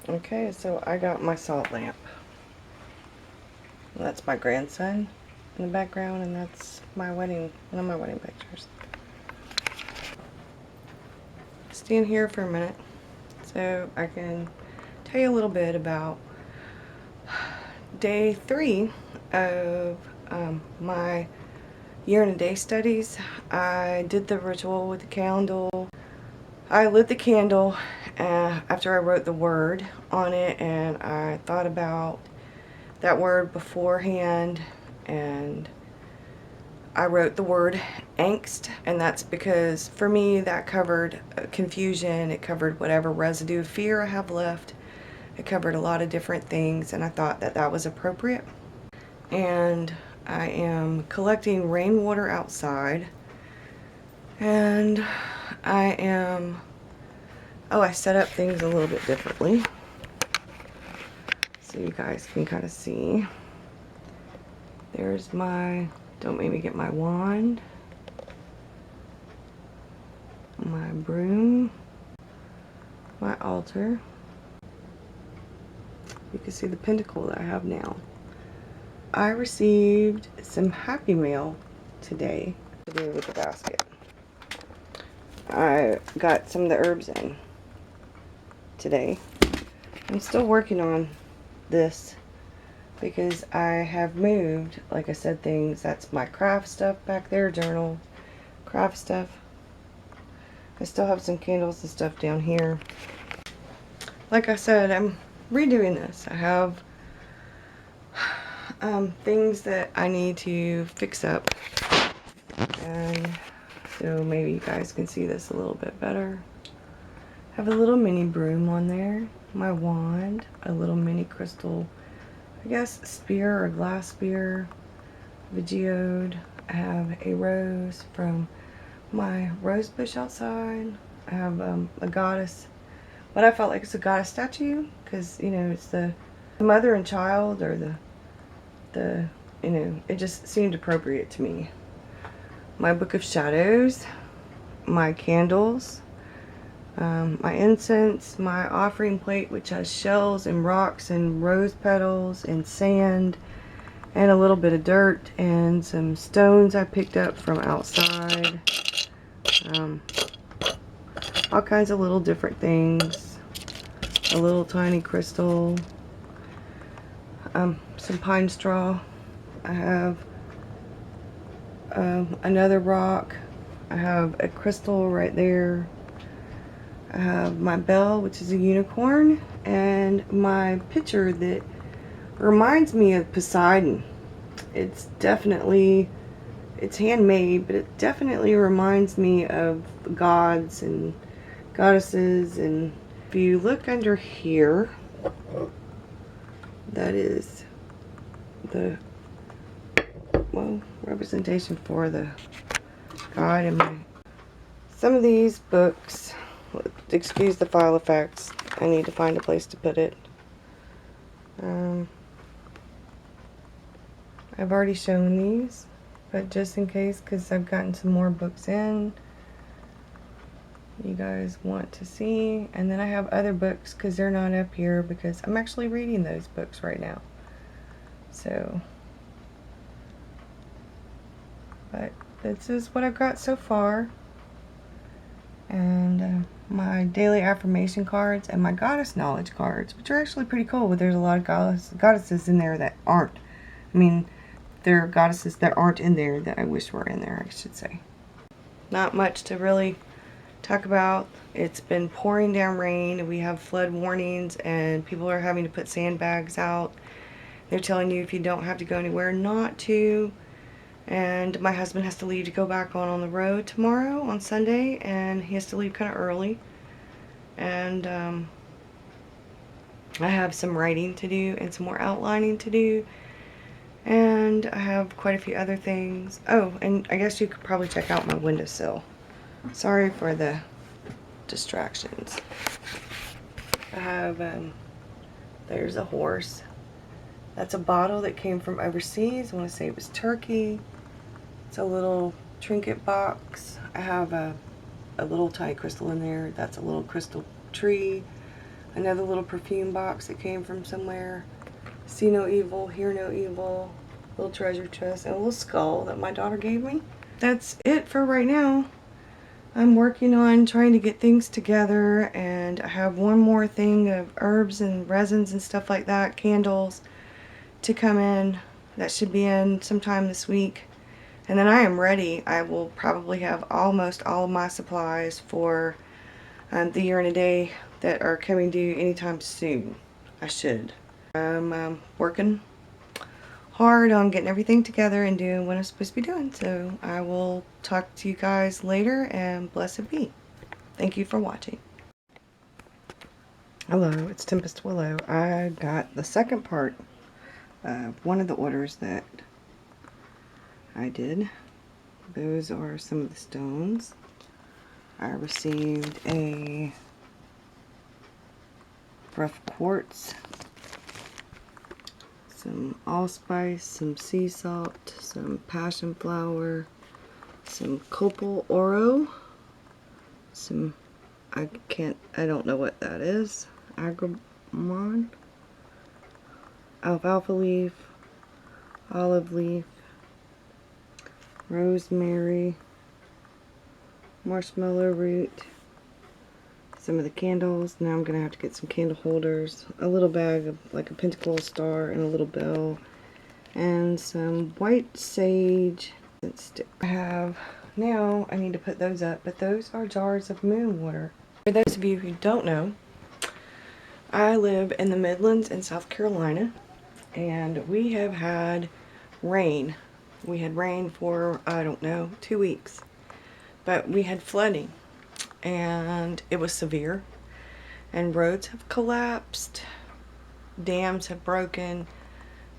Okay, so I got my salt lamp. That's my grandson in the background, and that's my wedding, one of my wedding pictures. Stand here for a minute so I can tell you a little bit about day 3 of my year and a day studies. I did the ritual with the candle. I lit the candle after I wrote the word on it, and I thought about that word beforehand, and I wrote the word angst, and that's because for me that covered confusion, it covered whatever residue of fear I have left, it covered a lot of different things, and I thought that that was appropriate. And I am collecting rainwater outside, and I set up things a little bit differently so you guys can kind of see. There's my, don't make me get my wand, my broom, my altar. You can see the pentacle that I have now. I received some happy mail today to do with the basket. I got some of the herbs in today. I'm still working on this because I have moved, like I said, things. That's my craft stuff back there, journal, craft stuff. I still have some candles and stuff down here. Like I said, I'm redoing this. I have things that I need to fix up, and so maybe you guys can see this a little bit better. I have a little mini broom on there, my wand, a little mini crystal, I guess spear or glass spear, a geode. I have a rose from my rose bush outside. I have a goddess, what I felt like it's a goddess statue, because you know it's the mother and child, or the you know, it just seemed appropriate to me. My book of shadows, my candles, my incense, my offering plate, which has shells and rocks and rose petals and sand and a little bit of dirt and some stones I picked up from outside. All kinds of little different things. A little tiny crystal. Some pine straw. I have another rock. I have a crystal right there. I have my bell, which is a unicorn, and my picture that reminds me of Poseidon. It's definitely, it's handmade, but it definitely reminds me of gods and goddesses. And if you look under here, that is the, well, representation for the god. And some of these books, excuse the file effects, I need to find a place to put it. I've already shown these, but just in case, because I've gotten some more books in you guys want to see. And then I have other books because they're not up here because I'm actually reading those books right now. So, but this is what I've got so far. And my daily affirmation cards and my goddess knowledge cards, which are actually pretty cool. But there's a lot of goddesses in there that aren't. I mean, there are goddesses that aren't in there that I wish were in there, I should say. Not much to really talk about. It's been pouring down rain. We have flood warnings, and people are having to put sandbags out. They're telling you if you don't have to go anywhere not to. And my husband has to leave to go back on the road tomorrow on Sunday, and he has to leave kind of early. And I have some writing to do and some more outlining to do, and I have quite a few other things. Oh, and I guess you could probably check out my windowsill. Sorry for the distractions. I have there's a horse. That's a bottle that came from overseas. I want to say it was Turkey. It's a little trinket box. I have a little tiny crystal in there. That's a little crystal tree. Another little perfume box that came from somewhere. See no evil, hear no evil. Little treasure chest and a little skull that my daughter gave me. That's it for right now. I'm working on trying to get things together, and I have one more thing of herbs and resins and stuff like that, candles, to come in. That should be in sometime this week. And then I am ready. I will probably have almost all of my supplies for the year and a day that are coming due anytime soon. I should. I'm working hard on getting everything together and doing what I'm supposed to be doing. So I will talk to you guys later, and blessed be. Thank you for watching. Hello, it's Tempest Willow. I got the second part of one of the orders that I did. Those are some of the stones. I received a rough quartz, some allspice, some sea salt, some passion flower, some copal oro, some, I don't know what that is, agramon, alfalfa leaf, olive leaf, rosemary, marshmallow root, some of the candles. Now I'm going to have to get some candle holders, a little bag of like a pentacle star and a little bell, and some white sage. I have, now I need to put those up, but those are jars of moon water. For those of you who don't know, I live in the Midlands in South Carolina, and we have had rain. We had rain for, I don't know, 2 weeks, but we had flooding, and it was severe, and roads have collapsed, dams have broken,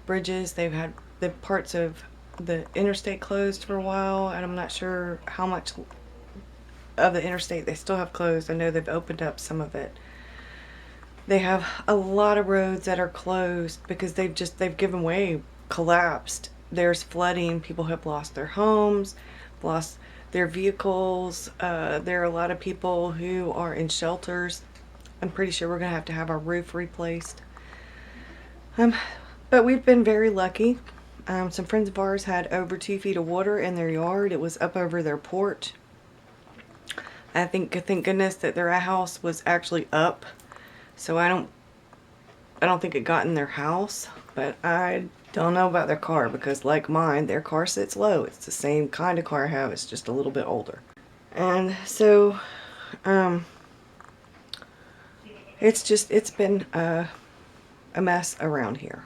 bridges, they've had the parts of the interstate closed for a while, and I'm not sure how much of the interstate they still have closed. I know they've opened up some of it. They have a lot of roads that are closed because they've given way, collapsed. There's flooding, people have lost their homes, lost their vehicles. There are a lot of people who are in shelters. I'm pretty sure we're gonna have to have our roof replaced. But we've been very lucky. Some friends of ours had over 2 feet of water in their yard. It was up over their porch. I think, thank goodness that their house was actually up, so I don't think it got in their house. But I don't know about their car, because like mine, their car sits low. It's the same kind of car I have, it's just a little bit older. And so it's been a mess around here.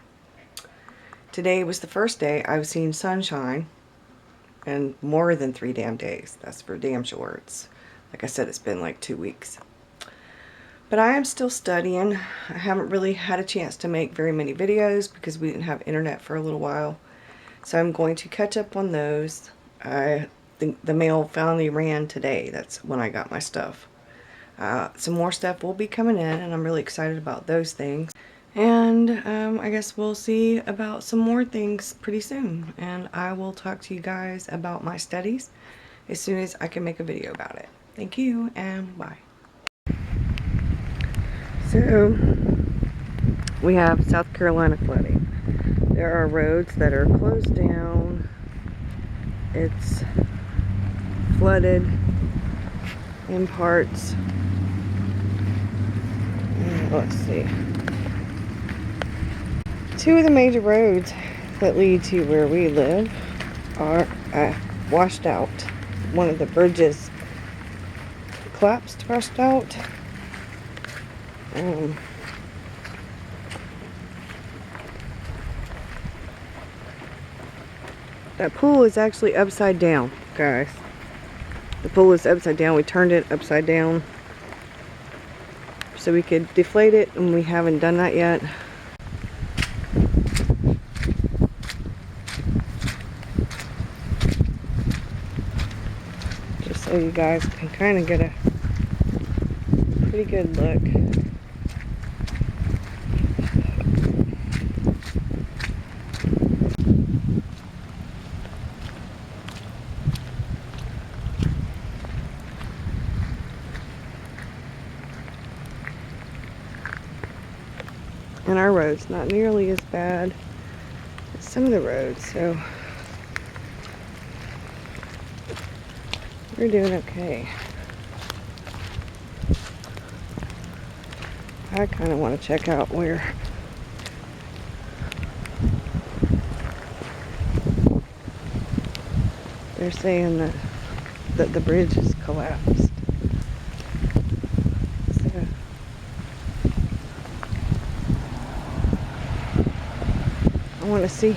Today was the first day I've seen sunshine in more than 3 damn days. That's for damn sure. It's, like I said, it's been like 2 weeks. But I am still studying. I haven't really had a chance to make very many videos because we didn't have internet for a little while. So I'm going to catch up on those. I think the mail finally ran today. That's when I got my stuff. Some more stuff will be coming in, and I'm really excited about those things. And I guess we'll see about some more things pretty soon. And I will talk to you guys about my studies as soon as I can make a video about it. Thank you, and bye. So, we have South Carolina flooding. There are roads that are closed down. It's flooded in parts. Let's see. 2 of the major roads that lead to where we live are washed out. One of the bridges collapsed, washed out. That pool is actually upside down, guys. The pool is upside down. We turned it upside down so we could deflate it, and we haven't done that yet. Just so you guys can kind of get a pretty good look. And our road's not nearly as bad as some of the roads, so we're doing okay. I kind of want to check out where they're saying that the bridge has collapsed. So, I want to see.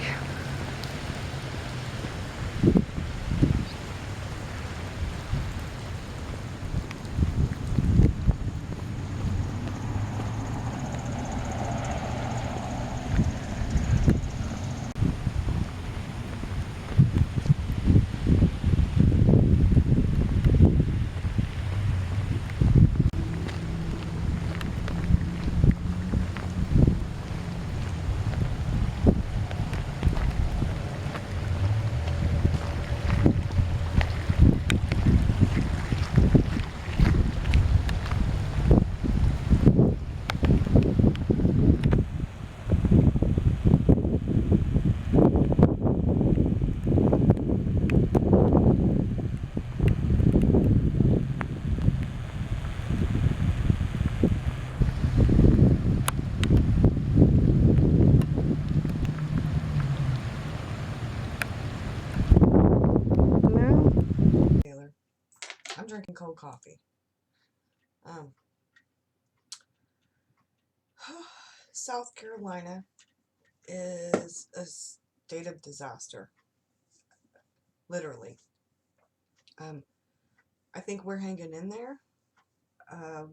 I'm drinking cold coffee. South Carolina is a state of disaster, literally. I think we're hanging in there.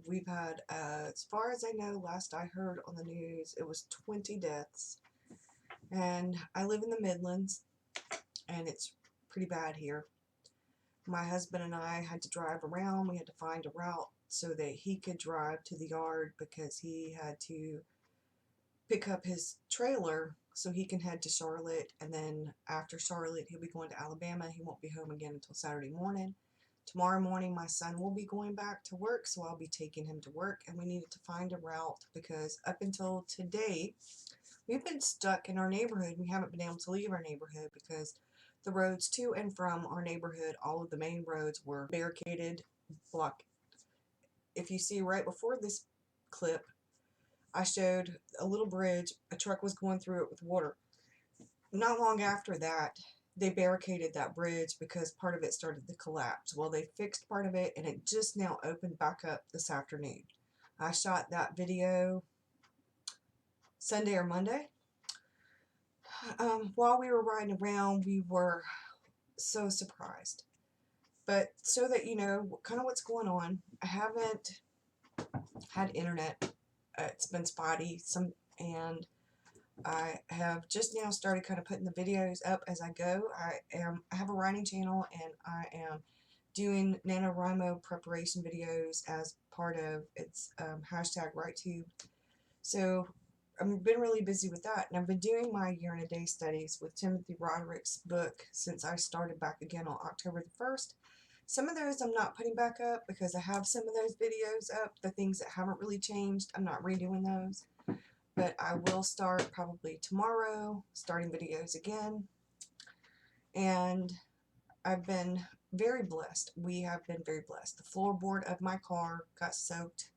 We've had, as far as I know, last I heard on the news, it was 20 deaths. And I live in the Midlands, and it's pretty bad here. My husband and I had to drive around. We had to find a route so that he could drive to the yard because he had to pick up his trailer so he can head to Charlotte, and then after Charlotte he'll be going to Alabama. He won't be home again until Saturday morning. Tomorrow morning my son will be going back to work, so I'll be taking him to work, and we needed to find a route because up until today we've been stuck in our neighborhood. We haven't been able to leave our neighborhood because the roads to and from our neighborhood, all of the main roads were barricaded, blocked. If you see right before this clip, I showed a little bridge. A truck was going through it with water. Not long after that, they barricaded that bridge because part of it started to collapse. Well, they fixed part of it, and it just now opened back up this afternoon. I shot that video Sunday or Monday. While we were riding around, we were so surprised. But so that you know kind of what's going on, I haven't had internet. It's been spotty, and I have just now started kind of putting the videos up as I go. I have a writing channel, and I am doing NaNoWriMo preparation videos as part of its hashtag WriteTube. So I've been really busy with that, and I've been doing my year in a day studies with Timothy Roderick's book since I started back again on October the 1st. Some of those I'm not putting back up because I have some of those videos up. The things that haven't really changed, I'm not redoing those. But I will start probably tomorrow, starting videos again. And I've been very blessed. We have been very blessed. The floorboard of my car got soaked.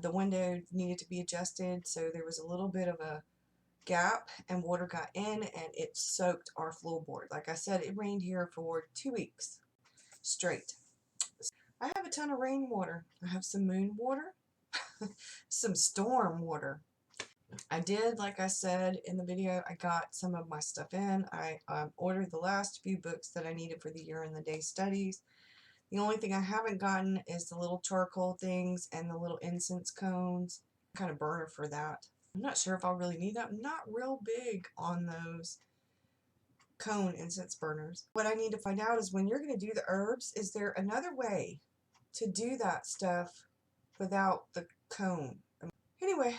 The window needed to be adjusted, so there was a little bit of a gap, and water got in, and it soaked our floorboard. Like I said, it rained here for 2 weeks straight. I have a ton of rainwater. I have some moon water, some storm water. I did, like I said in the video, I got some of my stuff in. I ordered the last few books that I needed for the year in the day studies. The only thing I haven't gotten is the little charcoal things and the little incense cones. Kind of burner for that. I'm not sure if I'll really need that. I'm not real big on those cone incense burners. What I need to find out is when you're going to do the herbs, is there another way to do that stuff without the cone? Anyway,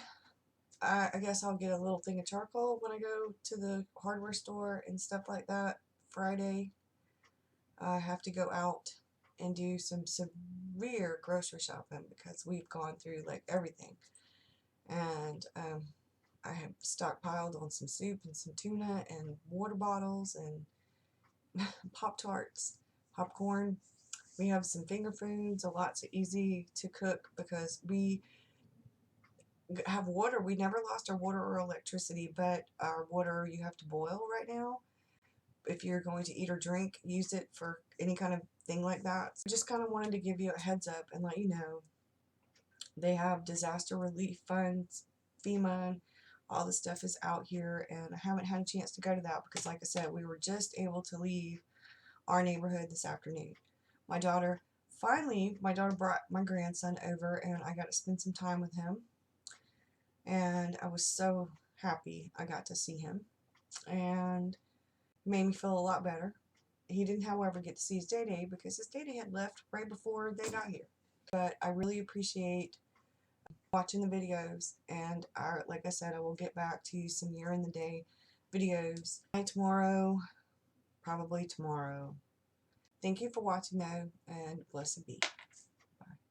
I guess I'll get a little thing of charcoal when I go to the hardware store and stuff like that. Friday, I have to go out and do some severe grocery shopping because we've gone through like everything. And I have stockpiled on some soup and some tuna and water bottles and Pop-Tarts, popcorn. We have some finger foods, a lot so easy to cook because we have water. We never lost our water or electricity, but our water you have to boil right now. If you're going to eat or drink, use it for any kind of thing like that. So just kind of wanted to give you a heads up and let you know they have disaster relief funds, FEMA, all the stuff is out here, and I haven't had a chance to go to that because, like I said, we were just able to leave our neighborhood this afternoon. My daughter brought my grandson over, and I got to spend some time with him, and I was so happy I got to see him, and it made me feel a lot better. He didn't, however, get to see his day because his day had left right before they got here. But I really appreciate watching the videos, and like I said, I will get back to some year in the day videos tomorrow, probably tomorrow. Thank you for watching though, and blessed be.